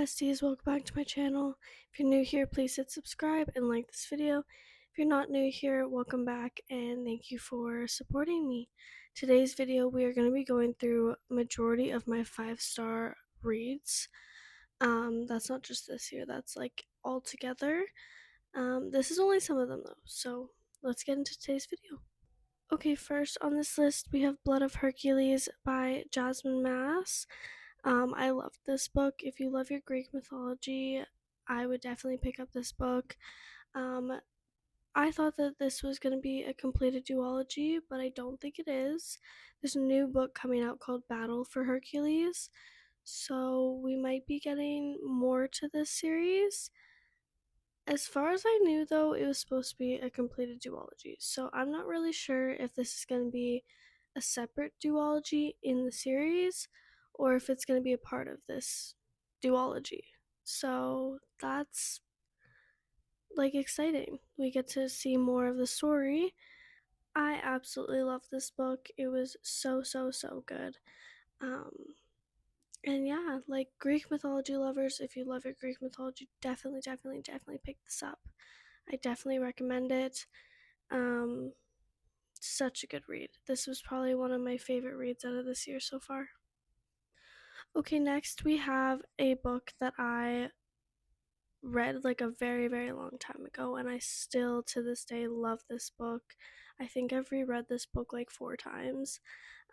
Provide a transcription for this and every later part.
besties, welcome back to my channel. If you're new here, please hit subscribe and like this video. If you're not new here, welcome back and thank you for supporting me. Today's video, we are going to be going through majority of my 5-star reads. That's not just this year, that's like all together. This is only some of them though, so let's get into today's video. Okay, first on this list, we have Blood of Hercules by Jasmine Mass. I love this book. If you love your Greek mythology, I would definitely pick up this book. I thought that this was going to be a completed duology, but I don't think it is. There's a new book coming out called Battle for Hercules, so we might be getting more to this series. As far as I knew, though, it was supposed to be a completed duology, so I'm not really sure if this is going to be a separate duology in the series or if it's going to be a part of this duology. So that's like exciting. We get to see more of the story. I absolutely love this book. It was so good. And yeah, like Greek mythology lovers, if you love your Greek mythology, definitely pick this up. I definitely recommend it. Such a good read. This was probably one of my favorite reads out of this year so far. Okay, next we have a book that I read like a very long time ago, and I still to this day love this book. I think I've reread this book like 4 times,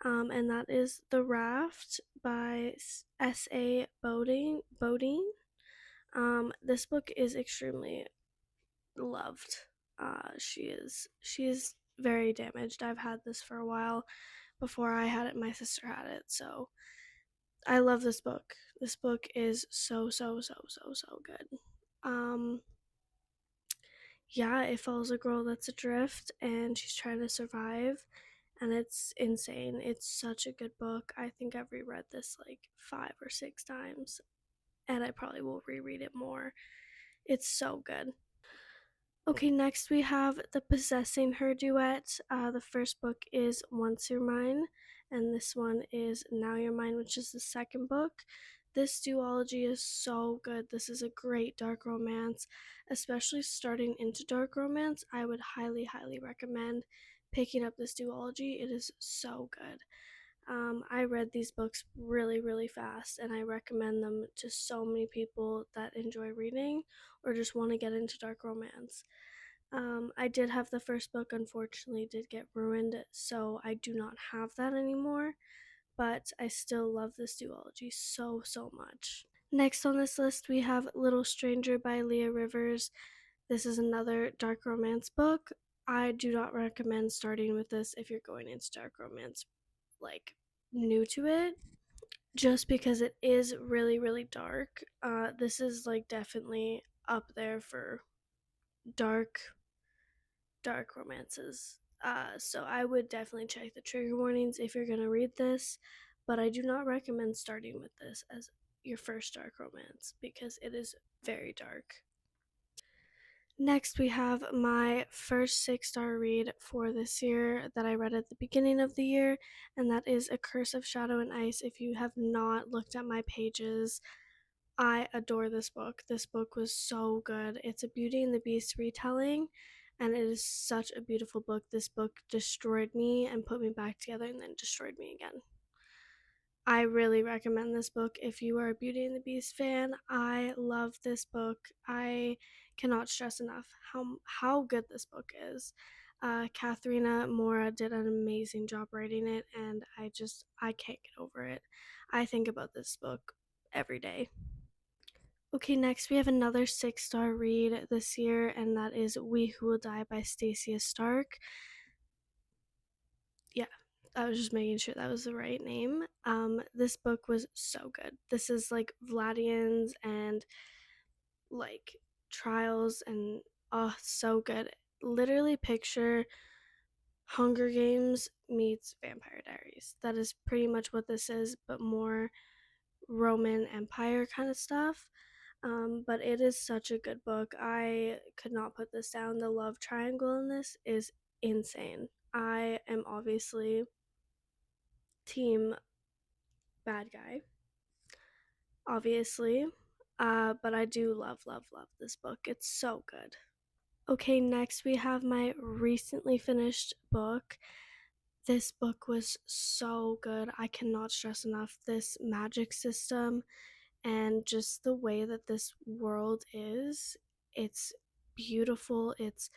and that is The Raft by S.A. Bodine. This book is extremely loved. She is very damaged. I've had this for a while. Before I had it, my sister had it, so I love this book. This book is so good. Yeah, it follows a girl that's adrift and she's trying to survive, and it's insane. It's such a good book. I think I've reread this like 5 or 6 times, and I probably will reread it more. It's so good. Okay, next we have the Possessing Her duet. The first book is Once You're Mine, and this one is Now You're Mine, which is the second book. This duology is so good. This is a great dark romance, especially starting into dark romance. I would highly recommend picking up this duology. It is so good. I read these books really fast, and I recommend them to so many people that enjoy reading or just want to get into dark romance. I did have the first book, unfortunately did get ruined, so I do not have that anymore, but I still love this duology so much. Next on this list we have Little Stranger by Leah Rivers. This is another dark romance book. I do not recommend starting with this if you're going into dark romance like new to it, just because it is really dark. This is like definitely up there for dark romances. So I would definitely check the trigger warnings if you're going to read this, but I do not recommend starting with this as your first dark romance because it is very dark. Next, we have my first 6-star read for this year that I read at the beginning of the year, and that is A Curse of Shadow and Ice. If you have not looked at my pages, I adore this book. This book was so good. It's a Beauty and the Beast retelling, and it is such a beautiful book. This book destroyed me and put me back together and then destroyed me again. I really recommend this book if you are a Beauty and the Beast fan. I love this book. I cannot stress enough how good this book is. Katharina Mora did an amazing job writing it, and I can't get over it. I think about this book every day. Okay, next we have another 6-star read this year, and that is We Who Will Die by Stacia Stark. Yeah, I was just making sure that was the right name. This book was so good. This is like Vladians and like trials, and oh, so good. Literally picture Hunger Games meets Vampire Diaries. That is pretty much what this is, but more Roman Empire kind of stuff. But it is such a good book. I could not put this down. The love triangle in this is insane. I am obviously team bad guy, obviously. But I do love, love, love this book. It's so good. Okay, next we have my recently finished book. This book was so good. I cannot stress enough this magic system and just the way that this world is. It's beautiful. It's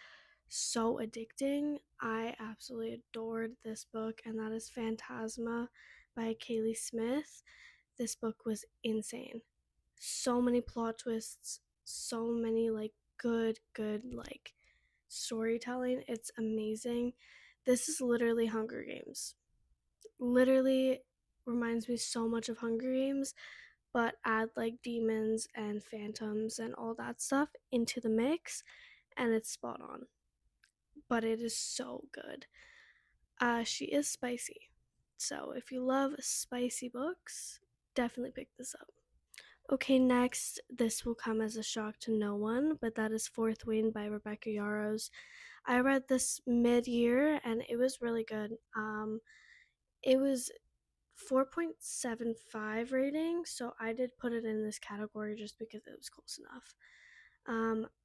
so addicting. I absolutely adored this book, and that is Phantasma by Kaylee Smith. This book was insane. So many plot twists, so many like good like storytelling. It's amazing. This is literally Hunger Games. Literally reminds me so much of Hunger Games, but add like demons and phantoms and all that stuff into the mix, and it's spot on. But it is so good. She is spicy. So if you love spicy books, definitely pick this up. Okay, next, this will come as a shock to no one, but that is Fourth Wing by Rebecca Yarros. I read this mid-year and it was really good. It was 4.75 rating, so I did put it in this category just because it was close enough.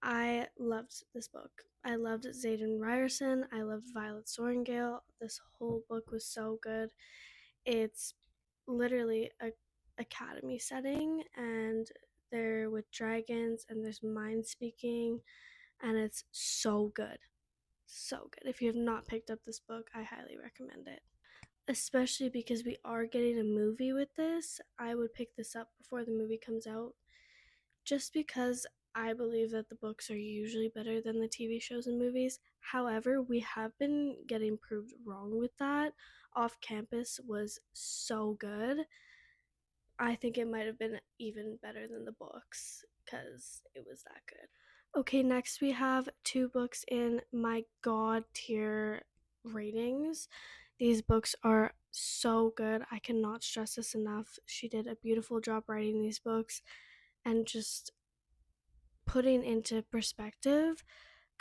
I loved this book. I loved Zayden Ryerson. I loved Violet Sorrengail. This whole book was so good. It's literally a academy setting, and they're with dragons, and there's mind speaking, and it's so good. So good. If you have not picked up this book, I highly recommend it. Especially because we are getting a movie with this, I would pick this up before the movie comes out just because I believe that the books are usually better than the TV shows and movies. However, we have been getting proved wrong with that. Off Campus was so good. I think it might have been even better than the books because it was that good. Okay, next we have two books in my god tier ratings. These books are so good. I cannot stress this enough. She did a beautiful job writing these books and just putting into perspective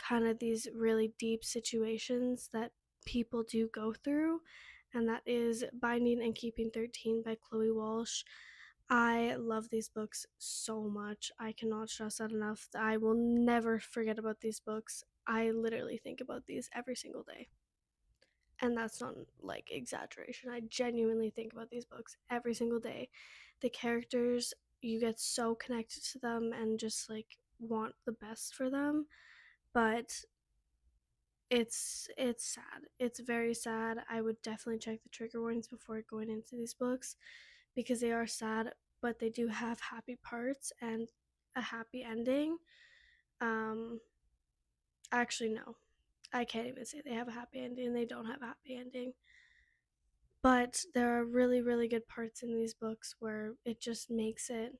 kind of these really deep situations that people do go through. And that is Binding and Keeping 13 by Chloe Walsh. I love these books so much. I cannot stress that enough. I will never forget about these books. I literally think about these every single day. And that's not like exaggeration. I genuinely think about these books every single day. The characters, you get so connected to them and just like want the best for them. But it's sad. It's very sad. I would definitely check the trigger warnings before going into these books because they are sad, but they do have happy parts and a happy ending. Um, actually, no, I can't even say they have a happy ending. They don't have a happy ending. But there are really, really good parts in these books where it just makes it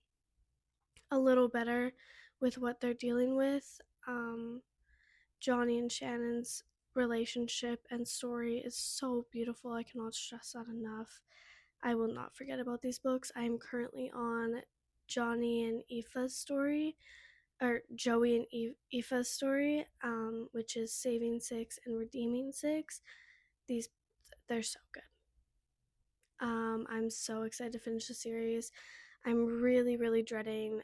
a little better with what they're dealing with. Johnny and Shannon's relationship and story is so beautiful. I cannot stress that enough. I will not forget about these books. I am currently on Johnny and Aoife's story, or Joey and Aoife's story, which is Saving Six and Redeeming Six. These, they're so good. I'm so excited to finish the series. I'm really, really dreading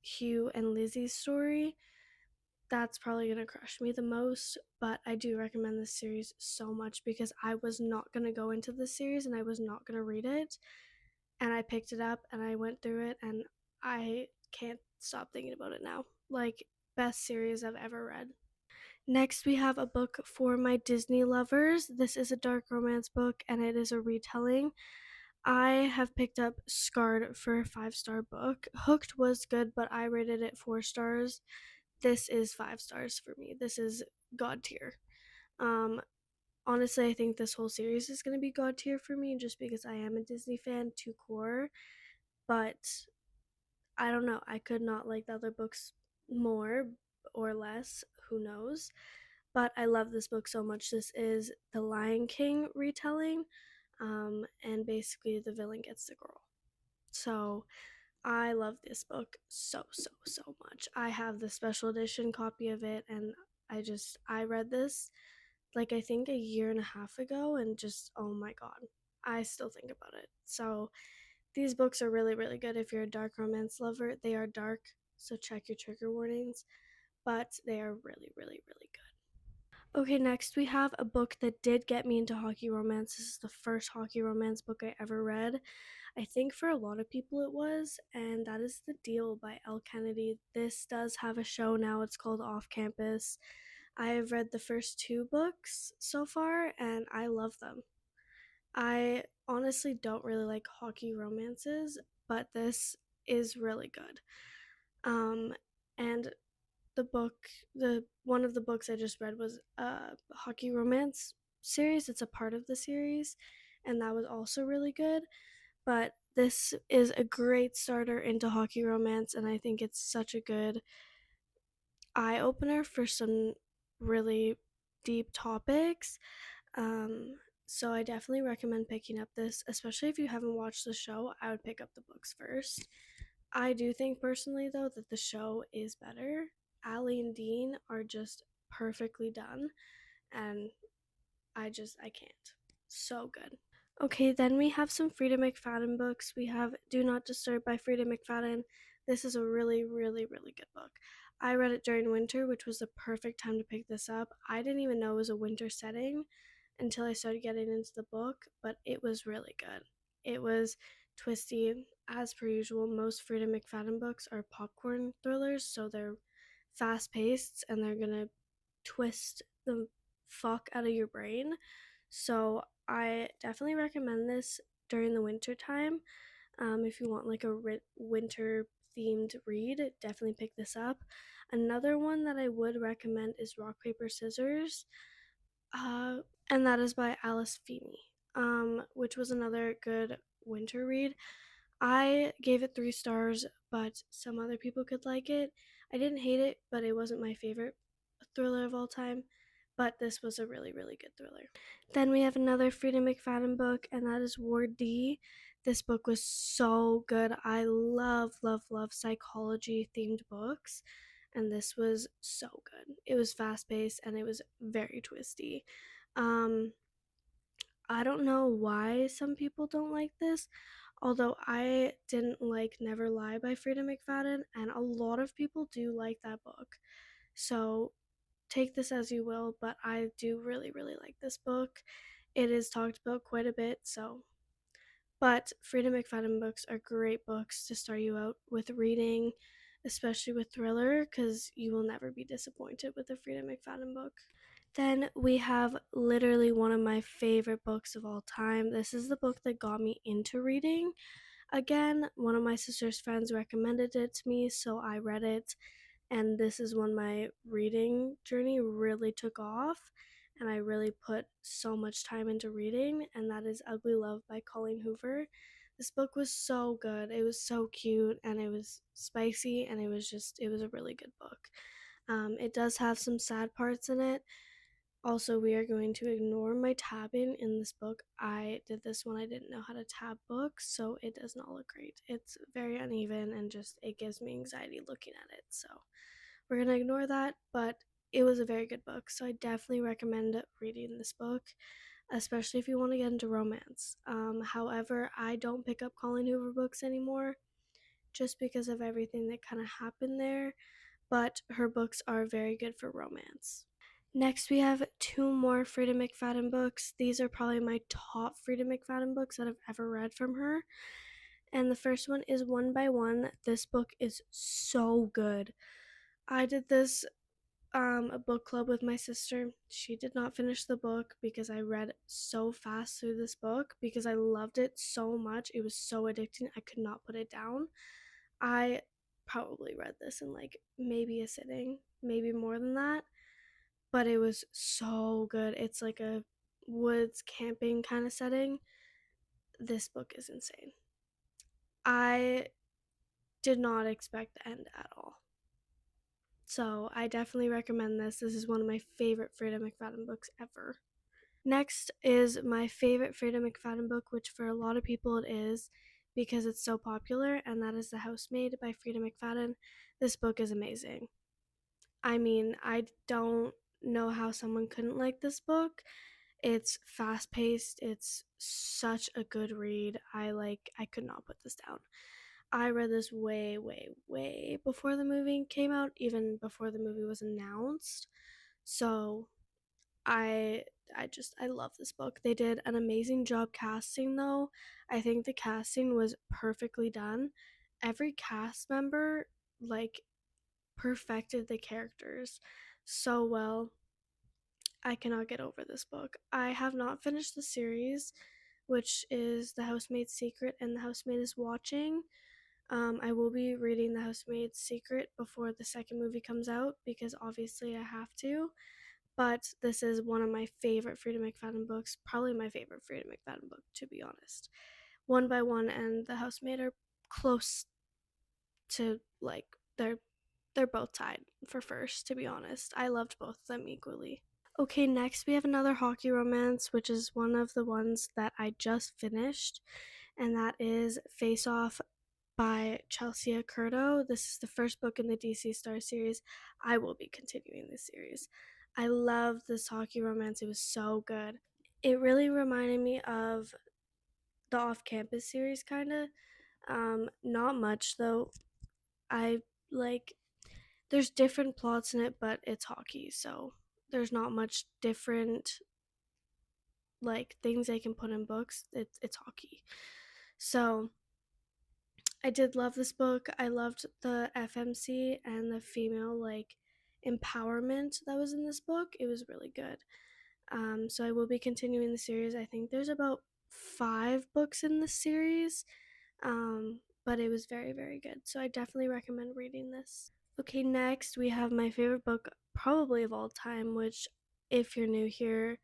Hugh and Lizzie's story. That's probably going to crush me the most, but I do recommend this series so much because I was not going to go into this series and I was not going to read it. And I picked it up and I went through it and I can't stop thinking about it now. Like, best series I've ever read. Next, we have a book for my Disney lovers. This is a dark romance book and it is a retelling. I have picked up Scarred for a 5-star book. Hooked was good, but I rated it 4 stars. This is 5 stars for me. This is god tier. Um, Honestly, I think this whole series is going to be god tier for me just because I am a Disney fan to core. But I don't know. I could not like the other books more or less. Who knows? But I love this book so much. This is the Lion King retelling. And basically, the villain gets the girl. So I love this book so much. I have the special edition copy of it, and I read this like I think a year and a half ago, and just oh my god, I still think about it. So These books are really, really good if you're a dark romance lover. They are dark, so check your trigger warnings, but they are really, really, really good. Okay, next we have a book that did get me into hockey romance. This is the first hockey romance book I ever read. I think for a lot of people it was, and that is The Deal by Elle Kennedy. This does have a show now. It's called Off Campus. I have read the first two books so far, and I love them. I honestly don't really like hockey romances, but this is really good. Um, and the book, the one of the books I just read was a hockey romance series. It's a part of the series, and that was also really good. But this is a great starter into hockey romance, and I think it's such a good eye opener for some really deep topics. Um, so I definitely recommend picking up this, especially if you haven't watched the show. I would pick up the books first. I do think personally though that the show is better. Allie and Dean are just perfectly done, and I can't. So good. Okay, then we have some Frida McFadden books. We have Do Not Disturb by Frida McFadden. This is a really, really, really good book. I read it during winter, which was the perfect time to pick this up. I didn't even know it was a winter setting until I started getting into the book, but it was really good. It was twisty, as per usual. Most Frida McFadden books are popcorn thrillers, so they're fast paced and they're gonna twist the fuck out of your brain. So I definitely recommend this during the winter time. If you want like a winter themed read, definitely pick this up. Another one that I would recommend is Rock Paper Scissors, uh, and that is by Alice Feeney, which was another good winter read. I gave it 3 stars, but some other people could like it. I didn't hate it, but it wasn't my favorite thriller of all time. But this was a really, really good thriller. Then we have another Frida McFadden book, and that is Ward D. This book was so good. I love, love, love psychology themed books, and this was so good. It was fast paced and it was very twisty. Um, I don't know why some people don't like this, although I didn't like Never Lie by Frida McFadden, and a lot of people do like that book. So take this as you will, but I do really, really like this book. It is talked about quite a bit, so. But Frida McFadden books are great books to start you out with reading, especially with thriller, because you will never be disappointed with a Frida McFadden book. Then we have literally one of my favorite books of all time. This is the book that got me into reading. Again, one of my sister's friends recommended it to me, so I read it, and this is when my reading journey really took off, and I really put so much time into reading, and that is Ugly Love by Colleen Hoover. This book was so good. It was so cute, and it was spicy, and it was a really good book. It does have some sad parts in it. Also, we are going to ignore my tabbing in this book. I did this when I didn't know how to tab books, so it does not look great. It's very uneven and just it gives me anxiety looking at it. So we're going to ignore that, but it was a very good book. So I definitely recommend reading this book, especially if you want to get into romance. However, I don't pick up Colleen Hoover books anymore just because of everything that kind of happened there, but her books are very good for romance. Next, we have 2 more Frida McFadden books. These are probably my top Frida McFadden books that I've ever read from her. And the first one is One by One. This book is so good. I did this a book club with my sister. She did not finish the book because I read so fast through this book because I loved it so much. It was so addicting. I could not put it down. I probably read this in like maybe a sitting, maybe more than that, but it was so good. It's like a woods camping kind of setting. This book is insane. I did not expect the end at all. So I definitely recommend this. This is one of my favorite Frida McFadden books ever. Next is my favorite Frida McFadden book, which for a lot of people it is because it's so popular, and that is The Housemaid by Frida McFadden. This book is amazing. I mean, I don't know how someone couldn't like this book. It's fast paced. It's such a good read. I could not put this down. I read this way, way, way before the movie came out, even before the movie was announced. So I I love this book. They did an amazing job casting though. I think the casting was perfectly done. Every cast member like perfected the characters so well. I cannot get over this book. I have not finished the series, which is The Housemaid's Secret and The Housemaid is Watching. I will be reading The Housemaid's Secret before the second movie comes out because obviously I have to. But this is one of my favorite Frida McFadden books, probably my favorite Frida McFadden book, to be honest. One by One and The Housemaid are close to like they're both tied for first, to be honest. I loved both of them equally. Okay, next we have another hockey romance, which is one of the ones that I just finished, and that is Face Off by Chelsea Curto. This is the first book in the DC Star series. I will be continuing this series. I love this hockey romance. It was so good. It really reminded me of the Off Campus series, kind of. Not much though. I like there's different plots in it, but it's hockey, so there's not much different like things they can put in books. It's hockey. So I did love this book. I loved the FMC and the female like empowerment that was in this book. It was really good. So I will be continuing the series. I think there's about 5 books in this series. But it was very, very good. So I definitely recommend reading this. Okay, next we have my favorite book probably of all time, which if you're new here,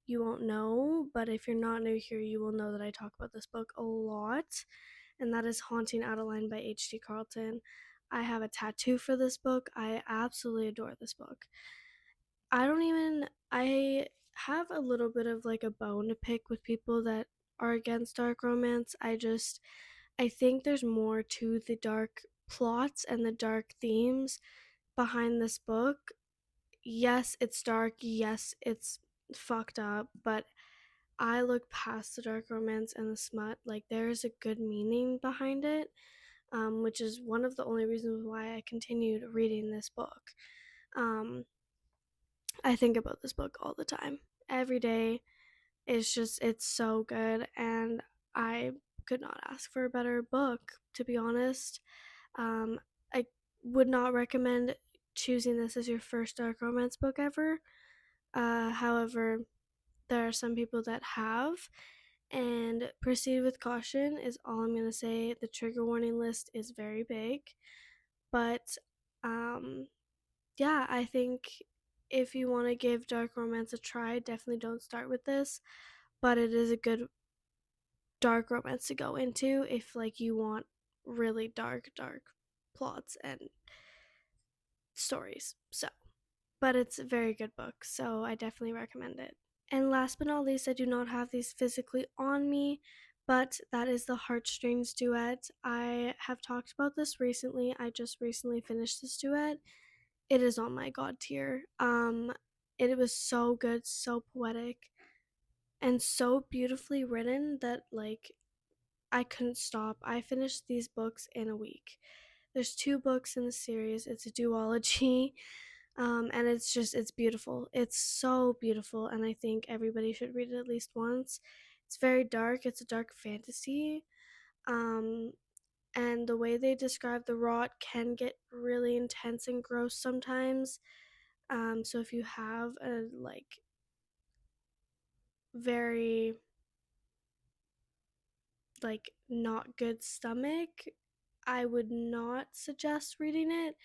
you won't know, but if you're not new here, you will know that I talk about this book a lot, and that is Haunting Adeline by H.D. Carlton. I have a tattoo for this book. I absolutely adore this book. I have a little bit of like a bone to pick with people that are against dark romance. I think there's more to the dark plots and the dark themes behind this book. Yes, it's dark. Yes, it's fucked up, but I look past the dark romance and the smut. Like, there's a good meaning behind it, which is one of the only reasons why I continued reading this book. Um, I think about this book all the time, every day. It's so good, and I could not ask for a better book, to be honest. Um, I would not recommend choosing this as your first dark romance book ever. However, there are some people that have, and proceed with caution is all I'm going to say. The trigger warning list is very big, but um, yeah, I think if you want to give dark romance a try, definitely don't start with this, but it is a good dark romance to go into if like you want really dark plots and stories. So, but it's a very good book, so I definitely recommend it. And last but not least, I do not have these physically on me, but that is the Heartstrings duet. I have talked about this recently. I just recently finished this duet. It is on my god tier. It was so good, so poetic, and so beautifully written that like I couldn't stop. I finished these books in a week. There's 2 books in the series. It's a duology. And it's beautiful. It's so beautiful, and I think everybody should read it at least once. It's very dark. It's a dark fantasy. Um, and the way they describe the rot can get really intense and gross sometimes. So if you have a like very like not good stomach, I would not suggest reading it.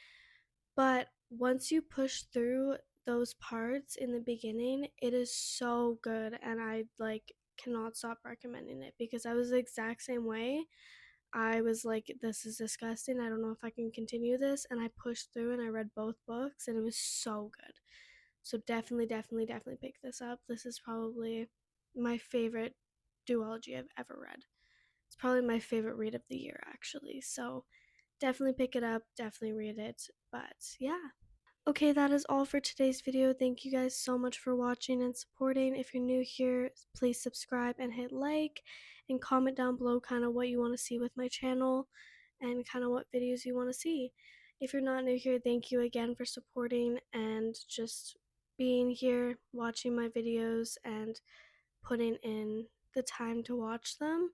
But once you push through those parts in the beginning, it is so good, and I like cannot stop recommending it because I was the exact same way. I was like, this is disgusting. I don't know if I can continue this, and I pushed through and I read both books and it was so good. So definitely pick this up. This is probably my favorite duology I've ever read. It's probably my favorite read of the year actually. So definitely pick it up, definitely read it. But yeah. Okay, that is all for today's video. Thank you guys so much for watching and supporting. If you're new here, please subscribe and hit like and comment down below kind of what you want to see with my channel and kind of what videos you want to see. If you're not new here, thank you again for supporting and just being here, watching my videos and putting in the time to watch them.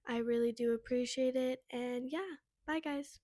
I really do appreciate it. And yeah, bye guys.